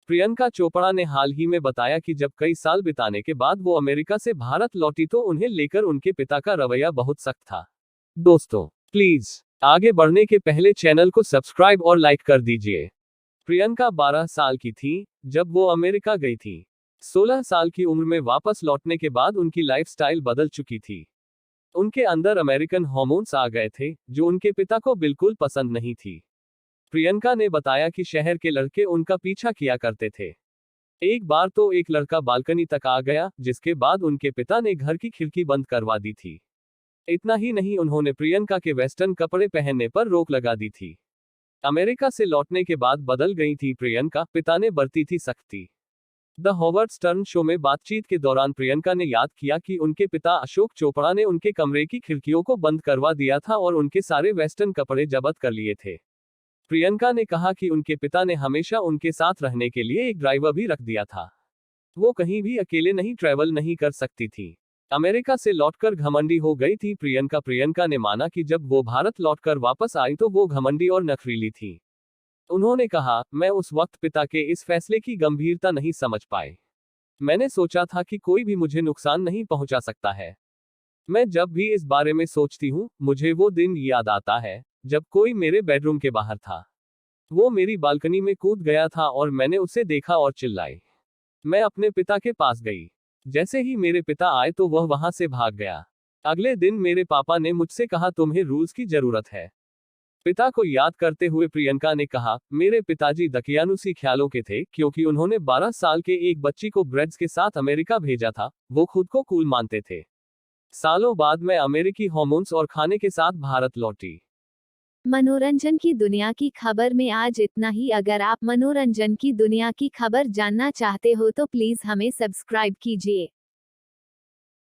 प्रियंका चोपड़ा ने हाल ही में बताया कि जब कई साल बिताने के बाद वो अमेरिका से भारत लौटी तो उन्हें लेकर उनके पिता का रवैया बहुत सख्त था। दोस्तों, प्लीज आगे बढ़ने के पहले चैनल को सब्सक्राइब और लाइक कर दीजिए। प्रियंका 12 साल की थी जब वो अमेरिका गई थी। 16 साल की उम्र में वापस लौटने के बाद उनकी लाइफस्टाइल बदल चुकी थी। उनके अंदर अमेरिकन हार्मोन्स आ गए थे जो उनके पिता को बिल्कुल पसंद नहीं थी। प्रियंका ने बताया कि शहर के लड़के उनका पीछा किया करते थे। एक बार तो एक लड़का बालकनी तक आ गया, जिसके बाद उनके पिता ने घर की खिड़की बंद करवा दी थी। इतना ही नहीं, उन्होंने प्रियंका के वेस्टर्न कपड़े पहनने पर रोक लगा दी थी। अमेरिका से लौटने के बाद बदल गई थी प्रियंका, पिता ने बरती थी सख्ती। द हॉवर्ड स्टर्न शो में बातचीत के दौरान प्रियंका ने याद किया कि उनके पिता अशोक चोपड़ा ने उनके कमरे की खिड़कियों को बंद करवा दिया था और उनके सारे वेस्टर्न कपड़े जब्त कर लिए थे। प्रियंका ने कहा कि उनके पिता ने हमेशा उनके साथ रहने के लिए एक ड्राइवर भी रख दिया था। वो कहीं भी अकेले नहीं ट्रैवल नहीं कर सकती थी। अमेरिका से लौटकर घमंडी हो गई थी प्रियंका ने माना कि जब वो भारत लौटकर वापस आई तो वो घमंडी और नखरीली थी। उन्होंने कहा, मैं उस वक्त पिता के इस फैसले की गंभीरता नहीं समझ पाए। मैंने सोचा था कि कोई भी मुझे नुकसान नहीं पहुंचा सकता है। मैं जब भी इस बारे में सोचती हूँ, मुझे वो दिन याद आता है जब कोई मेरे बेडरूम के बाहर था। वो मेरी बालकनी में कूद गया था और मैंने उसे देखा और चिल्लाई। मैं अपने पिता के पास गई। जैसे ही मेरे पिता आए तो वह वहां से भाग गया। अगले दिन मेरे पापा ने मुझसे कहा, तुम्हें रूल्स की जरूरत है। पिता को याद करते हुए प्रियंका ने कहा, मेरे पिताजी दकियानुसी ख्यालों के थे क्योंकि उन्होंने 12 साल के एक बच्ची को ब्रेड्स के साथ अमेरिका भेजा था। वो खुद को कूल मानते थे। सालों बाद मैं अमेरिकी हार्मोन्स और खाने के साथ भारत लौटी। मनोरंजन की दुनिया की खबर में आज इतना ही। अगर आप मनोरंजन की दुनिया की खबर जानना चाहते हो तो प्लीज हमें सब्सक्राइब कीजिए।